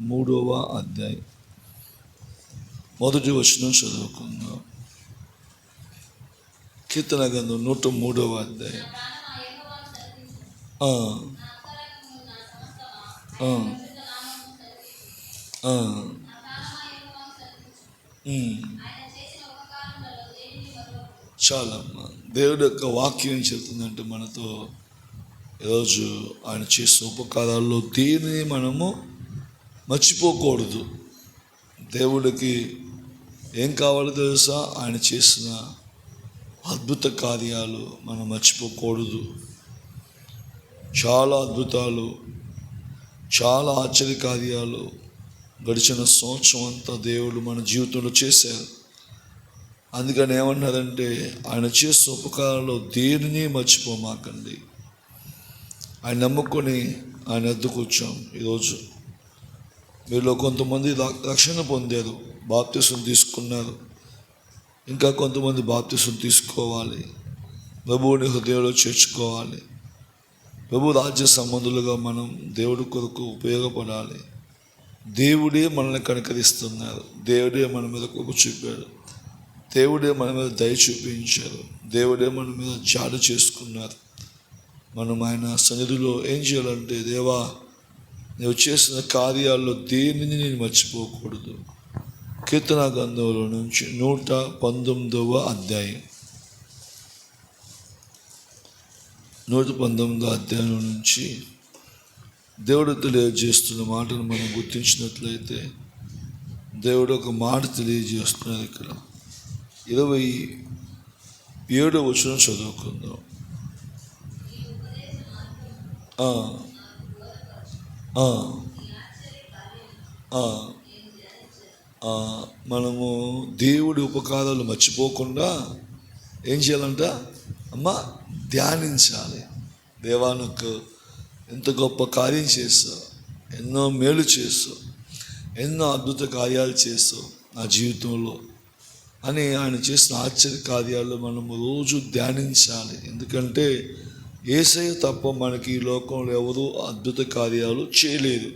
3వ అధ్యాయం మొదటి వచనం చదువుకుందాం. కీర్తన గ్రంథం 103వ అధ్యాయం. చాలమ్మా. దేవుడి యొక్క వాక్యం ఏం చెప్తుందంటే మనతో ఈరోజు ఆయన చేసిన ఉపకారాల్లో దేనిని మనము మర్చిపోకూడదు. దేవుడికి ఏం కావాలో తెలుసా? ఆయన చేసిన అద్భుత కార్యాలు మనం మర్చిపోకూడదు. చాలా అద్భుతాలు, చాలా ఆశ్చర్య కార్యాలు గడిచిన సంవత్సరం అంతా దేవుడు మన జీవితంలో చేశారు. అందుకని ఏమన్నారంటే, ఆయన చేసిన ఉపకారంలో దేనిని మర్చిపోమాకండి. ఆయన నమ్ముకొని ఆయన వద్దకు వచ్చాం. ఈరోజు మీలో కొంతమంది రక్షణ పొందారు, బాప్తిసం తీసుకున్నారు. ఇంకా కొంతమంది బాప్తిసం తీసుకోవాలి, ప్రభువుని హృదయంలో చేర్చుకోవాలి. ప్రభు రాజ్య సంబంధులుగా మనం దేవుడి కొరకు ఉపయోగపడాలి. దేవుడే మనల్ని కనికరిస్తున్నారు. దేవుడే మన మీద కృప చూపాడు. దేవుడే మన మీద దయ చూపించారు. దేవుడే మన మీద జాడు చేసుకున్నారు. మనం ఆయన సన్నిధిలో ఏం చేయాలంటే, దేవా, నువ్వు చేసిన కార్యాల్లో దేనిని నేను మర్చిపోకూడదు. కీర్తన గ్రంథంలో నుంచి 119వ అధ్యాయం 119వ అధ్యాయం నుంచి దేవుడు తెలియజేస్తున్న మాటను మనం గుర్తించినట్లయితే, దేవుడు ఒక మాట తెలియజేస్తున్నారు. ఇక్కడ 27వ వచనం చదువుకుందాం. మనము దేవుడి ఉపకారాలు మర్చిపోకుండా ఏం చేయాలంట అమ్మా? ధ్యానించాలి. దేవా, నాకు ఎంత గొప్ప కార్యం చేస్తావు, ఎన్నో మేలు చేస్తావు, ఎన్నో అద్భుత కార్యాలు చేస్తావు నా జీవితంలో అని ఆయన చేసిన ఆశ్చర్య కార్యాలు మనము రోజు ధ్యానించాలి. ఎందుకంటే యేసయ్య తప్ప మనకి ఈ లోకంలో ఎవరు అద్భుత కార్యాలు చేయలేదు,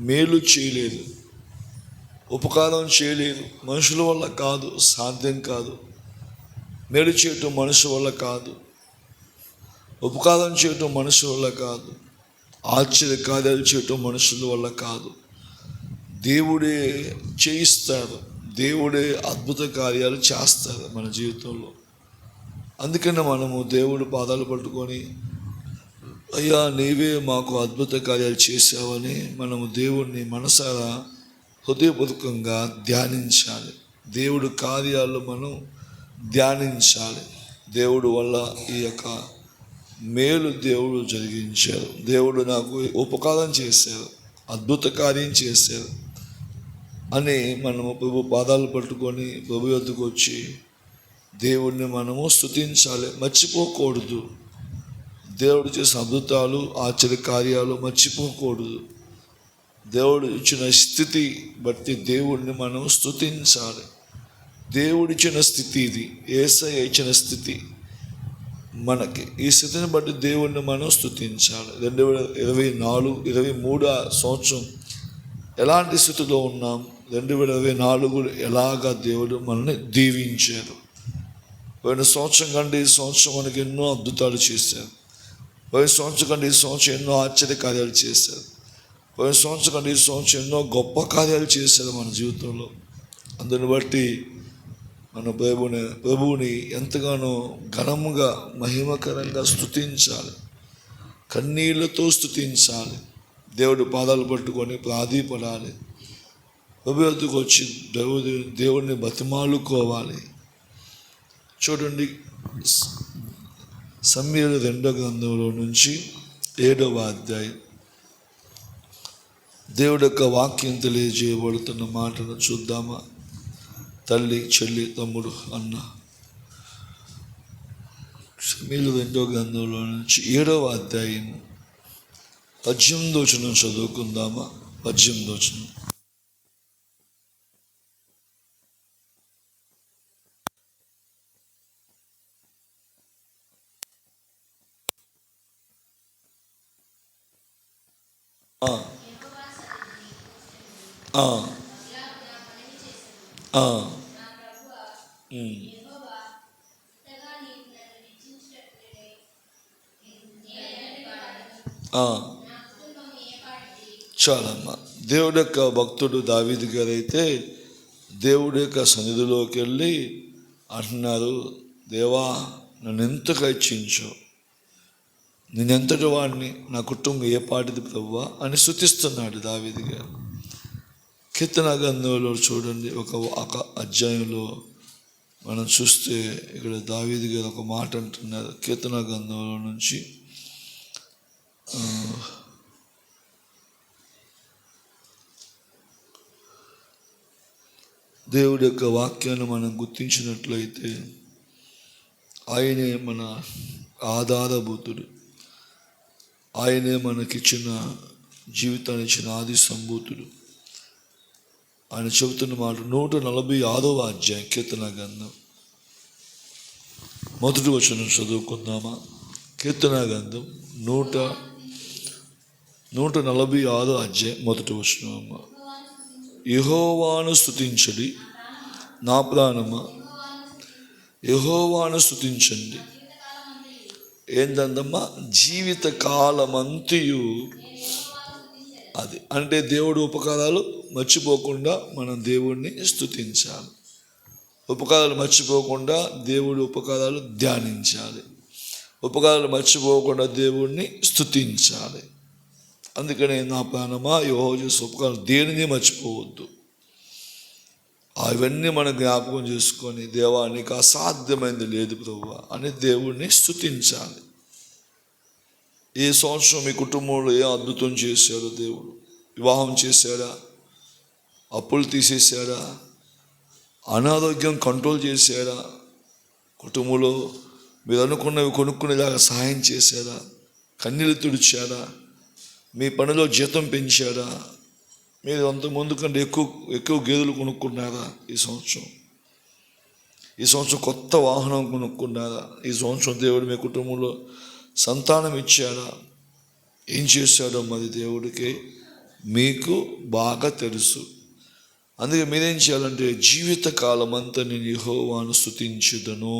మేలు చేయలేదు, ఉపకారం చేయలేదు. మనుషుల వల్ల కాదు, సాధ్యం కాదు. మేలు చేయటం మనుషు వల్ల కాదు, ఉపకారం చేయటం మనుషు వల్ల కాదు, ఆశ్చర్య కార్యాలు చేయటం మనుషుల వల్ల కాదు. దేవుడే చేయిస్తాడు, దేవుడే అద్భుత కార్యాలు చేస్తారు మన జీవితంలో. అందుకని మనము దేవుడి పాదాలు పట్టుకొని, అయ్యా, నీవే మాకు అద్భుత కార్యాలు చేసావని మనము దేవుడిని మనసారా హృదయపూర్వకంగా ధ్యానించాలి. దేవుడి కార్యాలు మనం ధ్యానించాలి. దేవుడు వల్ల ఈ యొక్క మేలు దేవుడు జరిగించారు. దేవుడు నాకు ఉపకారం చేశారు, అద్భుత కార్యం చేశారు అని మనము ప్రభు పాదాలు పట్టుకొని ప్రభు వద్దకు వచ్చి దేవుడిని మనము స్తుతించాలి. మర్చిపోకూడదు. దేవుడు చేసిన అద్భుతాలు, ఆశ్చర్య కార్యాలు మర్చిపోకూడదు. దేవుడు ఇచ్చిన స్థితి బట్టి దేవుడిని మనం స్తుతించాలి. దేవుడిచ్చిన స్థితి ఇది, యేసయ్య ఇచ్చిన స్థితి మనకి. ఈ స్థితిని బట్టి దేవుడిని మనం స్తుతించాలి. 2023 సంవత్సరం ఎలాంటి స్థితిలో ఉన్నాం, 2024 ఎలాగా దేవుడు మనల్ని దీవించారు. పోయిన సంవత్సరం కంటే ఈ సంవత్సరం మనకి ఎన్నో అద్భుతాలు చేశారు. పోయిన సంవత్సరం కంటే ఈ సంవత్సరం ఎన్నో ఆశ్చర్య కార్యాలు చేశారు. పోయిన సంవత్సరం కంటే ఈ సంవత్సరం ఎన్నో గొప్ప కార్యాలు చేశారు మన జీవితంలో. అందుని బట్టి మన ప్రభువుని ఎంతగానో ఘనముగా, మహిమకరంగా స్తుతించాలి. కన్నీళ్లతో స్తుతించాలి. దేవుడి పాదాలు పట్టుకొని ప్రాధీపడాలి. ప్రభు వద్దకు వచ్చి దేవుడిని బతిమాలుకోవాలి. చూడండి, సమూయేలు 2వ గ్రంథంలో నుంచి 7వ అధ్యాయం దేవుడి యొక్క వాక్యం తెలియజేయబడుతున్న మాటను చూద్దామా? తల్లి, చెల్లి, తమ్ముడు, అన్న, సమూయేలు 2వ గ్రంథంలో నుంచి 7వ అధ్యాయం 18వ వచనం చదువుకుందామా? 18వ వచనం. ఆ, ఆ, ఆ. చాలమ్మా. దేవుడి యొక్క భక్తుడు దావీదు గారు అయితే దేవుడి యొక్క సన్నిధిలోకి వెళ్ళి అంటున్నారు, దేవా నన్ను ఎంతగా ఇచ్చించు, నేనెంతటి వాడిని, నా కుటుంబం ఏ పాటిది ప్రభువా అని స్తుతిస్తున్నాడు దావీదు గారు. కీర్తన గ్రంథంలో చూడండి, ఒక అధ్యాయంలో మనం చూస్తే ఇక్కడ దావీదు గారు ఒక మాట అంటున్నారు. కీర్తన గ్రంథంలో నుంచి దేవుడి యొక్క వాక్యాన్ని మనం గుర్తించినట్లయితే ఆయనే మన ఆధారభూతుడు, ఆయనే మనకిచ్చిన జీవితాన్ని ఇచ్చిన ఆది సంభూతుడు. ఆయన చెబుతున్న మాట 146వ అధ్యాయం కీర్తన గ్రంథం మొదటి వచనం చదువుకుందామా? కీర్తన గ్రంథం 146వ అధ్యాయం మొదటి వచనం. అమ్మ, యెహోవాను స్తుతించడి నా ప్రాణమా, యెహోవాను స్తుతించండి. ఏంటందమ్మా? జీవిత కాలమంతయు. అది అంటే దేవుడు ఉపకారాలు మర్చిపోకుండా మనం దేవుణ్ణి స్తుతించాలి. ఉపకారాలు మర్చిపోకుండా దేవుడి ఉపకారాలు ధ్యానించాలి. ఉపకారాలు మర్చిపోకుండా దేవుణ్ణి స్తుతించాలి. అందుకనే నా ప్రాణమా యెహోవా చేసే ఉపకారం దేనిని మర్చిపోవద్దు. అవన్నీ మనం జ్ఞాపకం చేసుకొని, దేవా నీకు అసాధ్యమైనది లేదు ప్రభువా అని దేవుణ్ణి స్తుతించాలి. ఈ సంవత్సరం మీ కుటుంబంలో ఏ అద్భుతం చేశాడో దేవుడు? వివాహం చేశాడా? అప్పులు తీసేశాడా? అనారోగ్యం కంట్రోల్ చేశాడా? కుటుంబంలో మీరు అనుకున్నవి కొనుక్కునేలాగా సహాయం చేశాడా? కన్నీళ్ళు తుడిచాడా? మీ పనిలో జీతం పెంచాడా? మీరు అంత ముందు కంటే ఎక్కువ గేదెలు కొనుక్కున్నారా? ఈ సంవత్సరం కొత్త వాహనం కొనుక్కున్నారా? ఈ సంవత్సరం దేవుడు మీ కుటుంబంలో సంతానం ఇచ్చాడా? ఏం చేశాడో మరి దేవుడికి మీకు బాగా తెలుసు. అందుకే మీరేం చేయాలంటే జీవితకాలం అంతా నేను యెహోవాను స్తుతించుదను.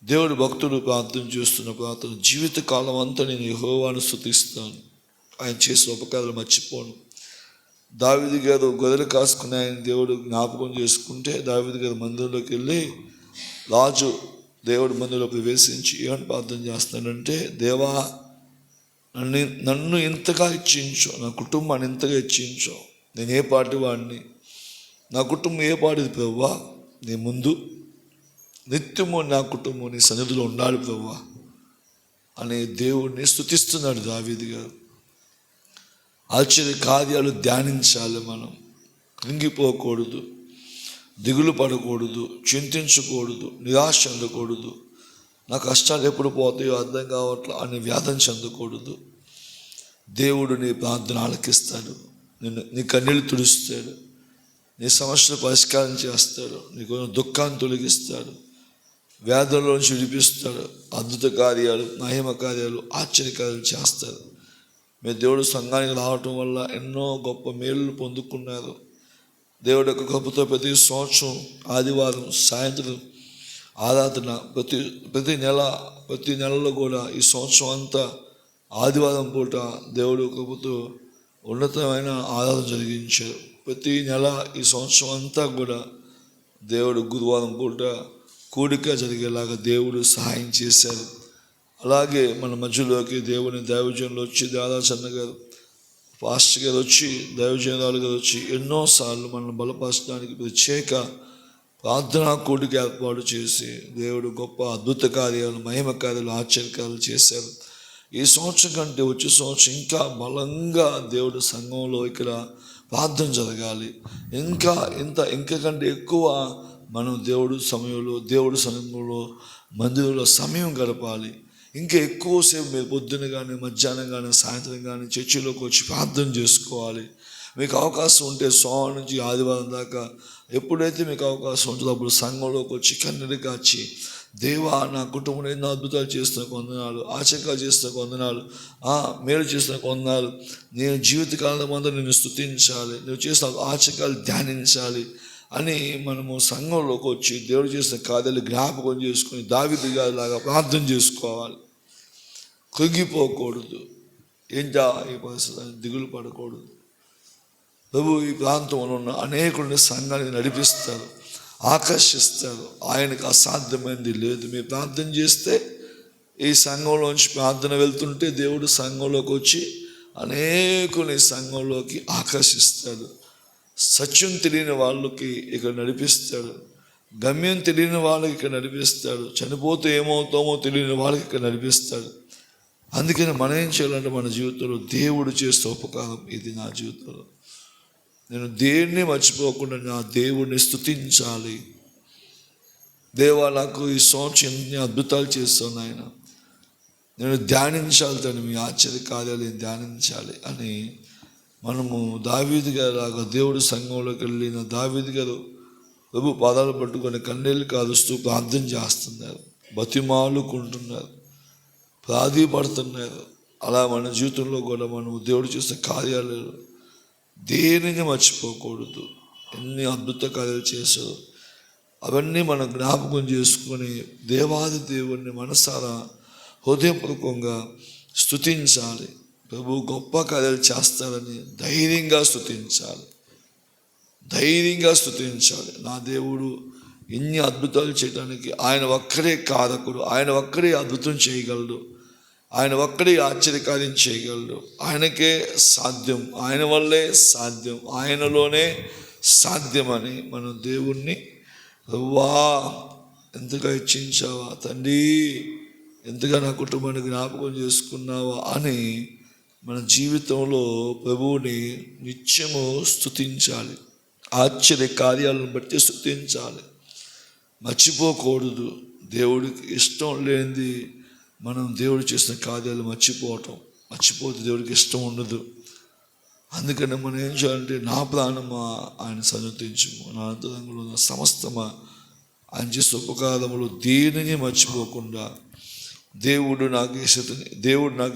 దేవుడు భక్తుడు ప్రార్థన చేస్తున్న ప్రార్థన, జీవితకాలం అంతా నేను యెహోవాను స్తుతిస్తాను, ఆయన చేసిన ఉపకారాలు మర్చిపోను. దావీదు గారు గొర్రెలు కాసుకుని ఆయన దేవుడు జ్ఞాపకం చేసుకుంటే, దావీదు గారు మందిరంలోకి వెళ్ళి రాజు దేవుడు మందిరంలో ప్రవేశించి ఏమని ప్రార్థన చేస్తున్నాడంటే, దేవా నన్ను ఇంతగా ఇచ్చించు, నా కుటుంబాన్ని ఇంతగా ఇచ్చించు, నేను ఏ పాటి వాడిని, నా కుటుంబం ఏ పాటిది ప్రభువా, నీ ముందు నిత్యము నా కుటుంబం నీ సన్నిధిలో ఉండాలి ప్రభువా అని దేవుడిని స్తుతిస్తున్నాడు దావీదు గారు. ఆశ్చర్య కార్యాలు ధ్యానించాలి. మనం కృంగిపోకూడదు, దిగులు పడకూడదు, చింతించకూడదు, నిరాశ చెందకూడదు. నా కష్టాలు ఎప్పుడు పోతాయో అర్థం కావట్లా అని వ్యాధం చెందకూడదు. దేవుడు నీ ప్రార్థన ఆలకిస్తాడు, నీ కన్నీళ్ళు తుడుస్తాడు, నీ సమస్యలు పరిష్కారం చేస్తాడు, నీకు దుఃఖాన్ని తొలగిస్తాడు, వ్యాధుల్లోంచి విడిపిస్తాడు, అద్భుత కార్యాలు, మహిమ కార్యాలు, ఆశ్చర్యకార్యాలు చేస్తాడు. మీరు దేవుడు సంఘానికి రావటం వల్ల ఎన్నో గొప్ప మేలు పొందుకున్నారు. దేవుడు యొక్క గొప్పతో ప్రతి సంవత్సరం ఆదివారం సాయంత్రం ఆరాధన, ప్రతి నెలలో కూడా ఈ సంవత్సరం అంతా ఆదివారం పూట దేవుడు కృపతో ఉన్నతమైన ఆరాధన జరిగించారు. ప్రతి నెల ఈ సంవత్సరం అంతా కూడా దేవుడు గురువారం పూట కూడిక జరిగేలాగా దేవుడు సహాయం చేశారు. అలాగే మన మధ్యలోకి దేవుని దైవజనులు వచ్చి, దాదాచన్న గారు పాస్టర్ గారు వచ్చి, దైవజనురాలు గారు వచ్చి ఎన్నోసార్లు మనల్ని బలపరచడానికి ప్రత్యేక ప్రార్థనా కూడిక ఏర్పాటు చేసి దేవుడు గొప్ప అద్భుత కార్యాలు, మహిమ కార్యాలు, ఆశ్చర్యకార్యాలు చేశారు. ఈ సంవత్సరం కంటే వచ్చే సంవత్సరం ఇంకా బలంగా దేవుడు సంఘంలో ఇక్కడ ప్రార్థన జరగాలి. ఇంకంటే ఎక్కువ మనం దేవుడు సంఘంలో మందిరంలో సమయం గడపాలి. ఇంకా ఎక్కువసేపు మీరు పొద్దున కానీ, మధ్యాహ్నం కానీ, సాయంత్రం కానీ చర్చిలోకి వచ్చి ప్రార్థన చేసుకోవాలి. మీకు అవకాశం ఉంటే సోమవారం నుంచి ఆదివారం దాకా ఎప్పుడైతే మీకు అవకాశం ఉంటుందో అప్పుడు సంఘంలోకి వచ్చి కన్నీరు కాచి దేవా నా కుటుంబంలో ఎన్నో అద్భుతాలు చేస్తున్న కొందనాలు, ఆచకాలు చేస్తున్న కొందనాలు, మేలు చేస్తున్న కొందనాలు. నేను జీవితకాలం అంతా నేను స్తుతించాలి, నువ్వు చేసిన ఆచకాలు ధ్యానించాలి అని మనము సంఘంలోకి వచ్చి దేవుడు చేసిన కార్యాలు జ్ఞాపకం చేసుకుని దావీదు గారిలాగా ప్రార్థన చేసుకోవాలి. కృంగిపోకూడదు. ఏంటా ఈ పరిస్థితి దిగులు పడకూడదు. ప్రభు ఈ ప్రాంతంలో ఉన్న అనేకుల్ని సంఘాన్ని నడిపిస్తారు, ఆకర్షిస్తారు. ఆయనకు అసాధ్యమైనది లేదు. మీరు ప్రార్థన చేస్తే ఈ సంఘంలోంచి ప్రార్థన వెళ్తుంటే దేవుడు సంఘంలోకి వచ్చి అనేకుని సంఘంలోకి ఆకర్షిస్తాడు. సత్యం తెలియని వాళ్ళకి ఇక్కడ నడిపిస్తాడు, గమ్యం తెలియని వాళ్ళకి ఇక్కడ నడిపిస్తాడు, చనిపోతే ఏమవుతామో తెలియని వాళ్ళకి ఇక్కడ నడిపిస్తాడు. అందుకని మనం ఏం చేయాలంటే మన జీవితంలో దేవుడు చేసే ఉపకారం ఇది. నా జీవితంలో నేను దేన్ని మర్చిపోకుండా నా దేవుడిని స్తుతించాలి. దేవా నాకు ఈ సంవత్సరం ఎన్ని అద్భుతాలు చేస్తాను ఆయన, నేను ధ్యానించాలి, తను మీ ఆశ్చర్య కార్యాలు ధ్యానించాలి అని మనము దావీదు గారు దేవుడు సంఘంలోకి వెళ్ళిన దావీదు గారు ప్రభు పాదాలు పట్టుకొని కన్నీళ్ళు కాలుస్తూ ప్రార్థన చేస్తున్నారు, బతిమాలుకుంటున్నారు, ప్రాధీపడుతున్నారు. అలా మన జీవితంలో కూడా మనము దేవుడు చేసే కార్యాలు దేనిని మర్చిపోకూడదు. ఎన్ని అద్భుత కార్యాలు చేశారు అవన్నీ మనం జ్ఞాపకం చేసుకొని దేవాది దేవుణ్ణి మనసారా హృదయపూర్వకంగా స్తుతించాలి. ప్రభు గొప్ప కార్యాలు చేస్తారని ధైర్యంగా స్తుతించాలి, ధైర్యంగా స్తుతించాలి. నా దేవుడు ఎన్ని అద్భుతాలు చేయడానికి ఆయన ఒక్కడే కారకుడు, ఆయన ఒక్కడే అద్భుతం చేయగలడు, ఆయన ఒక్కడే ఆశ్చర్యకార్యం చేయగలడు. ఆయనకే సాధ్యం, ఆయన వల్లే సాధ్యం, ఆయనలోనే సాధ్యమని మనం దేవుణ్ణి వా ఎంతగా ఇచ్చించావా తండ్రి, ఎంతగా నా కుటుంబాన్ని జ్ఞాపకం చేసుకున్నావా అని మన జీవితంలో ప్రభువుని నిత్యము స్తుతించాలి. ఆశ్చర్య కార్యాలను బట్టి స్తుతించాలి, మర్చిపోకూడదు. దేవుడికి ఇష్టం లేనిది మనం దేవుడు చేసిన కార్యాలు మర్చిపోతే దేవుడికి ఇష్టం ఉండదు. అందుకని మనం ఏం చేయాలంటే నా ప్రాణమా ఆయన సన్నతించుము, నా అంతరంగంలో నా సమస్తమా ఆయన చేసే ఉపకారములు దేనిని మర్చిపోకుండా దేవుడు నాకు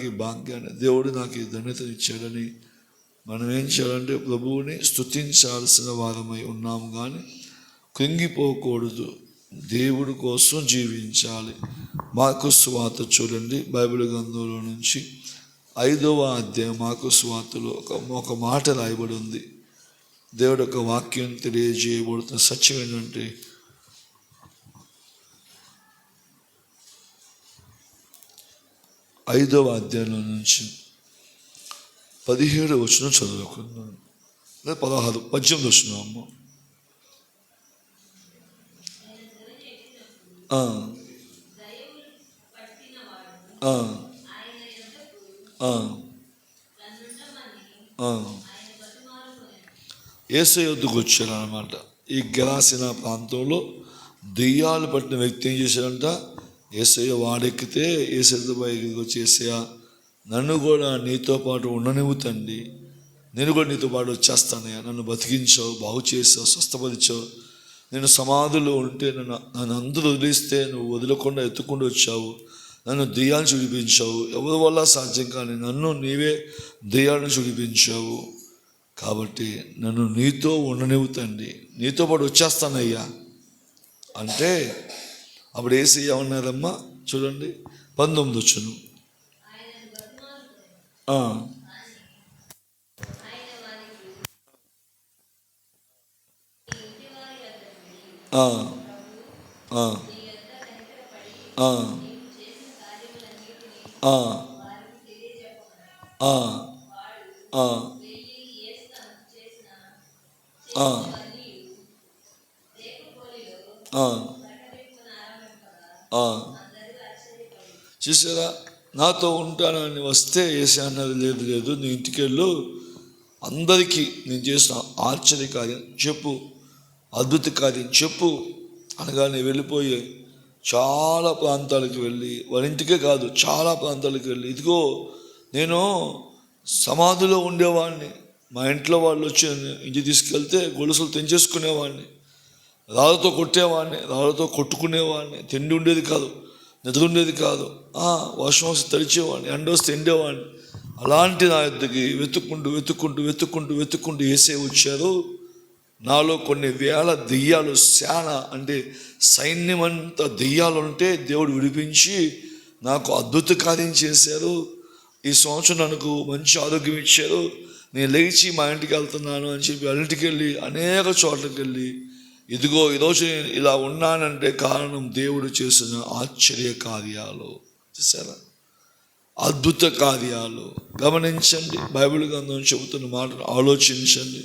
ఈ భాగ్యాన్ని, దేవుడు నాకు ఈ ధన్యతను ఇచ్చాడని మనం ఏం చేయాలంటే ప్రభువుని స్తుతించాల్సిన వారమై ఉన్నాము. కానీ కృంగిపోకూడదు, దేవుడి కోసం జీవించాలి. మార్కు సువార్త చూడండి, బైబిల్ గ్రంథంలో నుంచి 5వ అధ్యాయం మార్కు సువార్తలో ఒక మాట రాయబడి ఉంది. దేవుడు ఒక వాక్యం తెలియజేయబడుతున్న సత్యం ఏంటంటే 5వ అధ్యాయంలో నుంచి 17వ వచనం చదువుకున్నాను, 16, 18 వచనం అమ్మ. యేసు యొద్దకు వచ్చాడు అన్నమాట. ఈ గెరాసిన ప్రాంతంలో దెయ్యాలు పట్టిన వ్యక్తి ఏం చేశాడంట, యేసయ్య వాడెక్కితే యేసయ్య పైకి వచ్చేసా, నన్ను కూడా నీతో పాటు ఉండనివ్వు తండ్రి, నేను కూడా నీతో పాటు వచ్చేస్తానయ్యా, నన్ను బతికించావు, బాగు చేసావు, స్వస్థపరిచావు, నేను సమాధిలో ఉంటే నన్ను అందరూ వదిలిస్తే నువ్వు వదలకుండా ఎత్తుకుండా వచ్చావు, నన్ను దెయ్యాన్ని చూడిపించావు, ఎవరి వల్ల సాధ్యం కానీ నన్ను నీవే దెయ్యాన్ని చూడిపించావు, కాబట్టి నన్ను నీతో ఉండనివ్వు తండ్రి, నీతో పాటు వచ్చేస్తానయ్యా అంటే అప్పుడు యేసయ్య ఉన్నారమ్మా. చూడండి 19 వచ్చును. చూసారా, నాతో ఉంటానని వస్తే యేసయ్య అన్నది లేదు, నీ ఇంటికి వెళ్ళు, అందరికీ నేను చేసిన ఆశ్చర్య కార్యం చెప్పు, అద్భుత కార్యం చెప్పు అనగానే వెళ్ళిపోయి చాలా ప్రాంతాలకు వెళ్ళి, వారింటికే కాదు చాలా ప్రాంతాలకు వెళ్ళి, ఇదిగో నేను సమాధిలో ఉండేవాడిని, మా ఇంట్లో వాళ్ళు వచ్చి ఇంటికి తీసుకెళ్తే గొలుసులు తెంచేసుకునేవాడిని, రాళ్ళతో కొట్టేవాడిని, రాళ్ళతో కొట్టుకునేవాడిని, తిండి ఉండేది కాదు, నిద్ర ఉండేది కాదు, వర్షం వస్తే తడిచేవాడిని, ఎండ వస్తే ఎండేవాడిని. అలాంటి నా యొద్దకి వెతుక్కుంటూ యేసే వచ్చారు. నాలో కొన్ని వేల దెయ్యాలు, అంటే సైన్యమంతా దెయ్యాలు ఉంటే దేవుడు విడిపించి నాకు అద్భుత కార్యం చేశారు. ఈ సంవత్సరం నాకు మంచి ఆరోగ్యం ఇచ్చారు. నేను లేచి మా ఇంటికి వెళ్తున్నాను అని చెప్పి అన్నింటికి వెళ్ళి అనేక చోట్లకి వెళ్ళి ఇదిగో ఈరోజు నేను ఇలా ఉన్నానంటే కారణం దేవుడు చేసిన ఆశ్చర్య కార్యాలు. చూసారా, అద్భుత కార్యాలు. గమనించండి, బైబిల్ గ్రంథం చెబుతున్న మాటను ఆలోచించండి.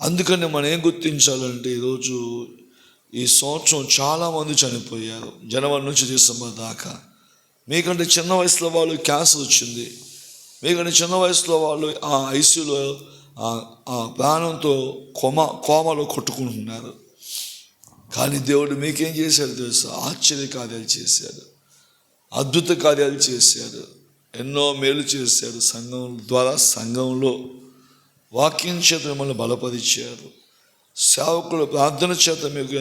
అందుకని మనం ఏం గుర్తించాలంటే, ఈరోజు ఈ సంవత్సరం చాలామంది చనిపోయారు, జనవరి నుంచి డిసెంబర్ దాకా. మీకంటే చిన్న వయసులో వాళ్ళు క్యాన్సర్ వచ్చింది, మీకంటే చిన్న వయసులో వాళ్ళు ఐసీయూలో ప్రాణంతో కోమలో కొట్టుకుంటున్నారు. కానీ దేవుడు మీకేం చేశాడు తెలుసా? ఆశ్చర్య కార్యాలు చేశాడు, అద్భుత కార్యాలు చేశాడు, ఎన్నో మేలు చేశాడు. సంఘం ద్వారా, సంఘంలో వాక్యం చేత మిమ్మల్ని బలపరిచారు. సేవకుల ప్రార్థన చేత మీకు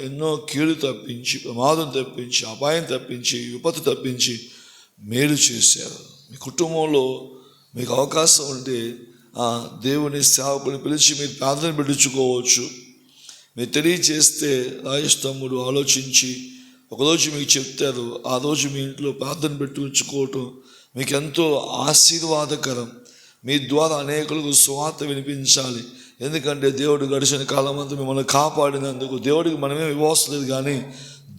ఎన్నో కీడు తప్పించి, ప్రమాదం తప్పించి, అపాయం తప్పించి, విపత్తు తప్పించి మేలు చేశారు. మీ కుటుంబంలో మీకు అవకాశం ఉంటే దేవుని సేవకుని పిలిచి మీరు ప్రార్థన పెట్టించుకోవచ్చు. మీరు తెలియజేస్తే రాజేష్ తమ్ముడు ఆలోచించి ఒకరోజు మీకు చెప్తారు. ఆ రోజు మీ ఇంట్లో ప్రార్థన పెట్టించుకోవటం మీకు ఎంతో ఆశీర్వాదకరం. మీ ద్వారా అనేకులకు సువార్త వినిపించాలి. ఎందుకంటే దేవుడు గడిచిన కాలం అంతా మిమ్మల్ని కాపాడినందుకు దేవుడికి మనమే ఇవ్వలేదు, కానీ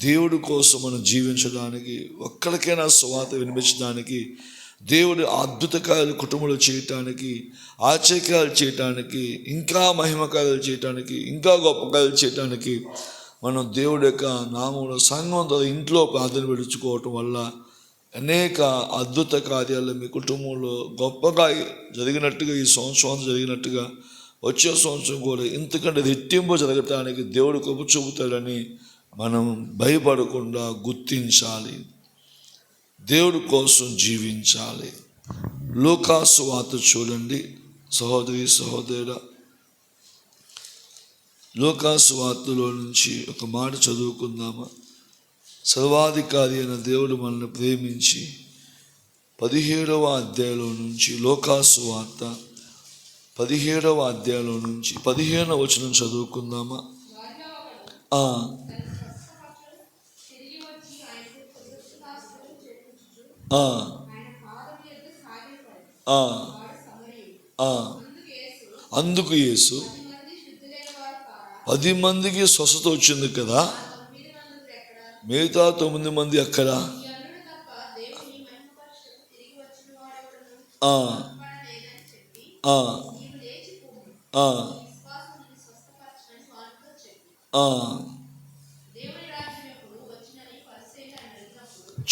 దేవుడి కోసం మనం జీవించడానికి, ఒక్కడికైనా సువార్త వినిపించడానికి, దేవుడి అద్భుత కార్యాలు కుటుంబంలో చేయటానికి, ఆశ్చర్యకార్యాలు చేయటానికి, ఇంకా మహిమ కార్యాలు చేయటానికి, ఇంకా గొప్ప కార్యాలు చేయటానికి మనం దేవుడి యొక్క నామంలో సంఘం ద్వారా ఇంట్లో ప్రార్థన పెట్టించుకోవటం వల్ల అనేక అద్భుత కార్యాలు మీ కుటుంబంలో గొప్పగా జరిగినట్టుగా, ఈ సంవత్సరం జరిగినట్టుగా వచ్చే సంవత్సరం కూడా ఇంతకంటే రెట్టింపు జరగటానికి దేవుడు కృప చూపుతాడని మనం భయపడకుండా గుర్తించాలి. దేవుడి కోసం జీవించాలి. లూకా సువార్త చూడండి సహోదరి సహోదరుడా. లూకా సువార్తలో నుంచి ఒక మాట చదువుకుందామా? సర్వాధికారి అయిన దేవుడు మనల్ని ప్రేమించి 17వ అధ్యాయంలో నుంచి, లూకా సువార్త 17వ అధ్యాయంలో నుంచి 15వ వచనం చదువుకుందామా? అందుకు యేసు 10 మందికి స్వస్థత వచ్చింది కదా, మిగతా 9 మంది ఎక్కడ?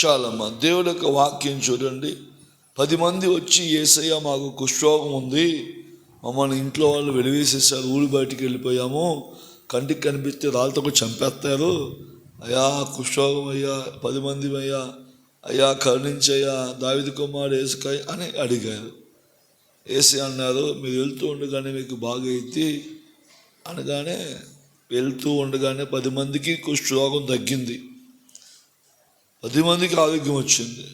చాలమ్మా, దేవుడి యొక్క వాక్యం చూడండి. 10 మంది వచ్చి, యేసయ్య మాకు కుష్ఠరోగం ఉంది, మమ్మల్ని ఇంట్లో వాళ్ళు వెలివేసేసారు, ఊరు బయటికి వెళ్ళిపోయాము, కంటికి కనిపిస్తే రాళ్ళతో కూడా చంపేస్తారు, అయ్యా కుష్ఠరోగం అయ్యా, 10 మంది అయ్యా, అయ్యా కరుణించయ్యా, దావీదు కుమారుడు యేసుకాయ అని అడిగారు. యేసయ్య అన్నారు, మీరు వెళ్తూ ఉండగానే మీకు బాగైతే అనగానే వెళ్తూ ఉండగానే 10 మందికి కుష్ఠరోగం తగ్గింది, 10 మందికి ఆరోగ్యం వచ్చింది,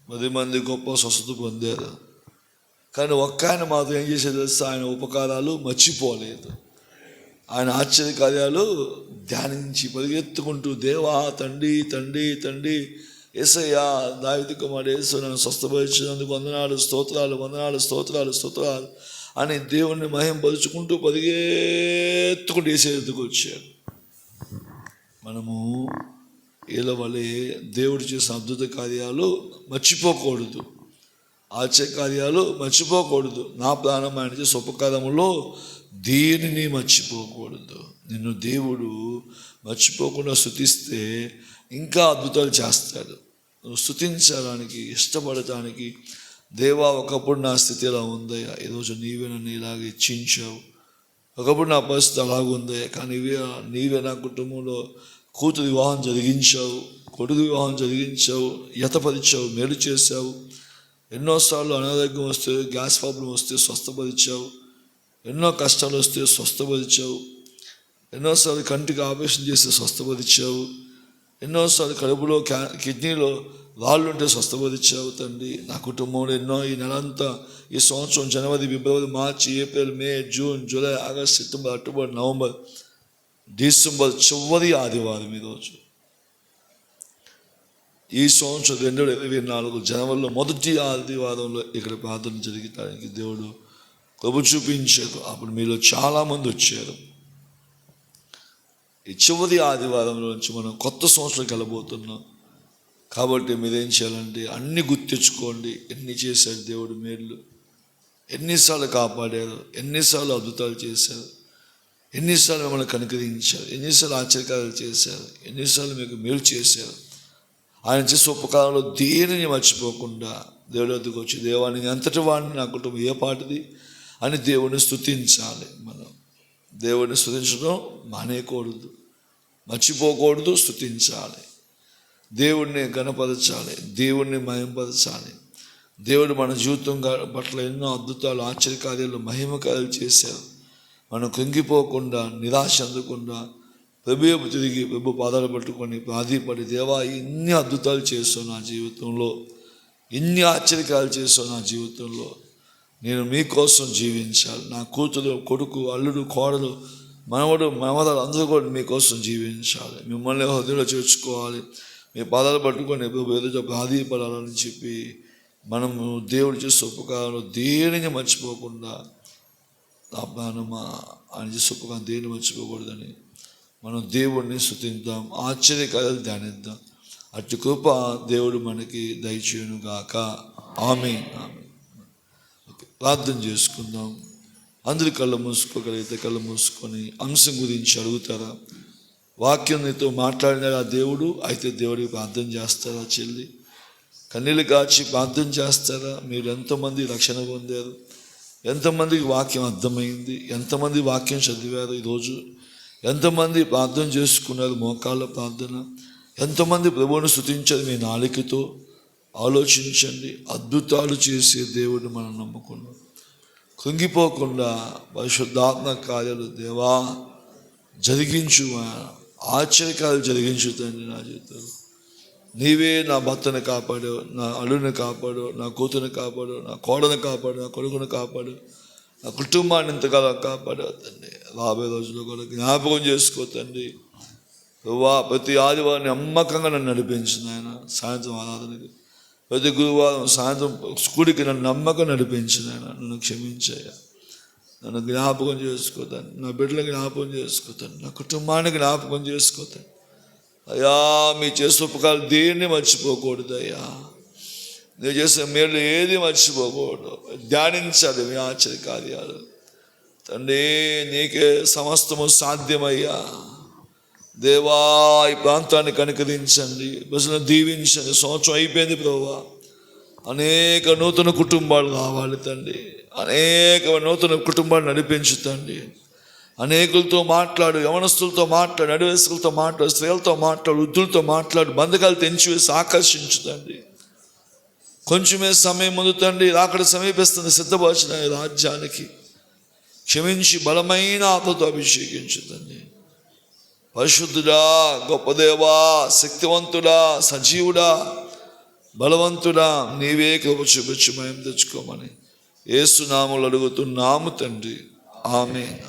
10 మంది గొప్ప స్వస్థత పొందారు. కానీ ఒక్క ఆయన మాత్రం ఏం చేసేది తెలుసా? ఆయన ఉపకారాలు మర్చిపోలేదు, ఆయన ఆశ్చర్య కార్యాలు ధ్యానించి పరిగెత్తుకుంటూ, దేవా తండ్రి తండ్రి తండ్రి, యేసయ్యా దావీదు కుమారుడు యేసు నన్ను స్వస్థపరిచినందుకు వందనాలు, స్తోత్రాలు వందనాలు, స్తోత్రాలు స్తోత్రాలు అని దేవుణ్ణి మహింపరుచుకుంటూ పరిగెత్తుకుంటూ యేసు ఎదుగుకు వచ్చాడు. మనము వీళ్ళ వలె దేవుడు చేసిన అద్భుత కార్యాలు మర్చిపోకూడదు, ఆశ్చర్య కార్యాలు మర్చిపోకూడదు. నా ప్రాణం ఆయన చేసే ఉపకారములో దేనిని మర్చిపోకూడదు. నిన్ను దేవుడు మర్చిపోకుండా స్తుతిస్తే ఇంకా అద్భుతాలు చేస్తాడు. నువ్వు స్తుతించడానికి, ఇష్టపడటానికి, దేవా ఒకప్పుడు నా స్థితి ఎలా ఉందయ్యా, ఈరోజు నీవే నన్ను ఇలాగ ఇచ్చించావు, ఒకప్పుడు నా పరిస్థితి అలాగుందయ్యా, కానీ నీవే నా కుటుంబంలో కూతురు వివాహం జరిగించావు, కొడుకు వివాహం జరిగించావు, యతపరిచావు, మేలు చేశావు, ఎన్నోసార్లు అనారోగ్యం వస్తే, గ్యాస్ ప్రాబ్లం వస్తే స్వస్థపరిచావు, ఎన్నో కష్టాలు వస్తే స్వస్థపరిచావు. ఎన్నోసార్లు కంటికి ఆపరేషన్ చేసి స్వస్థపరిచావు. ఎన్నోసార్లు కడుపులో కిడ్నీలో రాళ్ళు ఉంటే స్వస్థపరిచావు తండ్రి. నా కుటుంబంలో ఎన్నో ఈ నెలంతా, ఈ సంవత్సరం జనవరి, ఫిబ్రవరి, మార్చి, April, May, June, July, August, September, October, November, December చివరి ఆదివారం ఈరోజు. ఈ సంవత్సరం 2024 జనవరిలో మొదటి ఆదివారంలో ఇక్కడ ప్రార్థన జరగడానికి దేవుడు కృప చూపించారు. అప్పుడు మీలో చాలామంది వచ్చారు. ఈ చివరి ఆదివారంలో నుంచి మనం కొత్త సంవత్సరంకి వెళ్ళబోతున్నాం. కాబట్టి మీరేం చేయాలంటే అన్నీ గుర్తించుకోండి. ఎన్ని చేశాడు దేవుడు మేలు, ఎన్నిసార్లు కాపాడారు, ఎన్నిసార్లు అద్భుతాలు చేశారు, ఎన్నిసార్లు మిమ్మల్ని కనుకరించారు, ఎన్నిసార్లు ఆశ్చర్యకార్యాలు చేశారు, ఎన్నిసార్లు మీకు మేలు చేశారు. ఆయన చేసే ఉపకారంలో దేనిని మర్చిపోకుండా దేవుడి వద్దకు వచ్చి, దేవాన్ని అంతటి వాడిని నా కుటుంబం ఏ పాటిది అని దేవుడిని స్తుతించాలి. మనం దేవుడిని స్తుతించడం మానేయకూడదు, మర్చిపోకూడదు, స్తుతించాలి. దేవుడిని ఘనపరచాలి, దేవుడిని మహిమపరచాలి. దేవుడు మన జీవితం పట్ల ఎన్నో అద్భుతాలు, ఆశ్చర్యకార్యాలు, మహిమ కార్యాలు చేశారు. మనం కృంగిపోకుండా, నిరాశ అందకుండా ప్రభు తిరిగి ప్రభు పాదాలు పట్టుకొని ప్రాధిపడి, దేవా ఇన్ని అద్భుతాలు చేస్తావు నా జీవితంలో, ఇన్ని ఆశ్చర్యకాలు చేస్తావు నా జీవితంలో, నేను మీకోసం జీవించాలి. నా కూతురు, కొడుకు, అల్లుడు, కోడలు, మనవడు, మనవరాలు అందరూ కూడా మీకోసం జీవించాలి. మిమ్మల్ని హృదయంలో చేర్చుకోవాలి. మీ పాదాలు పట్టుకొని ప్రభు ఎదుట ప్రాధిపడాలని చెప్పి మనము దేవుడు చేసే ఉపకారంలో దేనిని మర్చిపోకుండా, ఆయన చేసే ఉపకారం దేనిని మర్చిపోకూడదని మనం దేవుడిని స్తుతిద్దాం, ఆశ్చర్యకార్యాలు ధ్యానిద్దాం. అటు కృప దేవుడు మనకి దయచేయునుగాక. ఆమేన్. ఆమేన్. ప్రార్థన చేసుకుందాం. అందరి కళ్ళు మూసుకోగలిగితే కళ్ళు మూసుకొని అంశం గురించి అడుగుతారా? వాక్యం నీతో మాట్లాడినాడు ఆ దేవుడు, అయితే దేవుడికి ప్రార్థన చేస్తారా? చెల్లి కన్నీళ్ళు కాచి ప్రార్థన చేస్తారా? మీరు ఎంతమంది రక్షణ పొందారు? ఎంతమందికి వాక్యం అర్థమైంది? ఎంతమంది వాక్యం చదివారు ఈరోజు? ఎంతమంది ప్రార్థన చేసుకున్నారు? మోకాళ్ళ ప్రార్థన. ఎంతమంది ప్రభువును స్తుతించారు మీ నాలికతో? ఆలోచించండి. అద్భుతాలు చేసే దేవుడు మనం నమ్ముకున్నాం. కృంగిపోకుండా పరిశుద్ధాత్మ కార్యాలు దేవా జరిగించు, ఆశ్చర్యకాలు జరిగించు తండ్రి. నా జీవితంలో నీవే నా భర్తను కాపాడు, నా అల్లుని కాపాడు, నా కూతురుని కాపాడు, నా కోడని కాపాడు, నా కొడుకుని కాపాడు, నా కుటుంబాన్ని ఇంతకాలం కాపాడు తండ్రి. రాబోయే రోజుల్లో కూడా జ్ఞాపకం చేసుకో తండ్రి. ప్రతి ఆదివారం నమ్మకంగా నన్ను నడిపించిన ఆయన, సాయంత్రం ఆరాధనకి, ప్రతి గురువారం సాయంత్రం స్కూల్కి నన్ను నమ్మకం నడిపించిన ఆయన, నన్ను క్షమించాయ. నన్ను జ్ఞాపకం చేసుకోతాను, నా బిడ్డలకు జ్ఞాపకం చేసుకోతాను, నా కుటుంబానికి జ్ఞాపకం చేసుకోతాను. అయ్యా మీ చేసే ఉపకారాలు దేన్ని మర్చిపోకూడదు. అయ్యా నేను చేసే మేలు ఏది మర్చిపోకూడదు. ధ్యానించాలి మీ ఆశ్చర్య కార్యాలు తండ్రి. నీకే సమస్తము సాధ్యమయ్యా. దేవా ఈ ప్రాంతాన్ని కనికరించండి, ప్రజలను దీవించండి. సంవత్సరం అయిపోయింది ప్రభువా, అనేక నూతన కుటుంబాలు కావాలి తండ్రి. అనేక నూతన కుటుంబాలు నడిపించుతండి. అనేకులతో మాట్లాడు, యవనస్తులతో మాట్లాడు, అడవేసులతో మాట్లాడు, స్త్రీలతో మాట్లాడు, వృద్ధులతో మాట్లాడు, బంధకాలు తెంచివేసి ఆకర్షించుతండి. కొంచెమే సమయం ముందు తండ్రి అక్కడ సమీపిస్తుంది. సిద్ధపరిచిన రాజ్యానికి క్షమించి బలమైన ఆత్మతో అభిషేకించుతండి. పరిశుద్ధుడా, గొప్ప దేవా, శక్తివంతుడా, సజీవుడా, బలవంతుడా, నీవే కృప చూపించి మహిమ తెచ్చుకోమని యేసు నామములో అడుగుతున్నాము తండ్రి. ఆమేన్.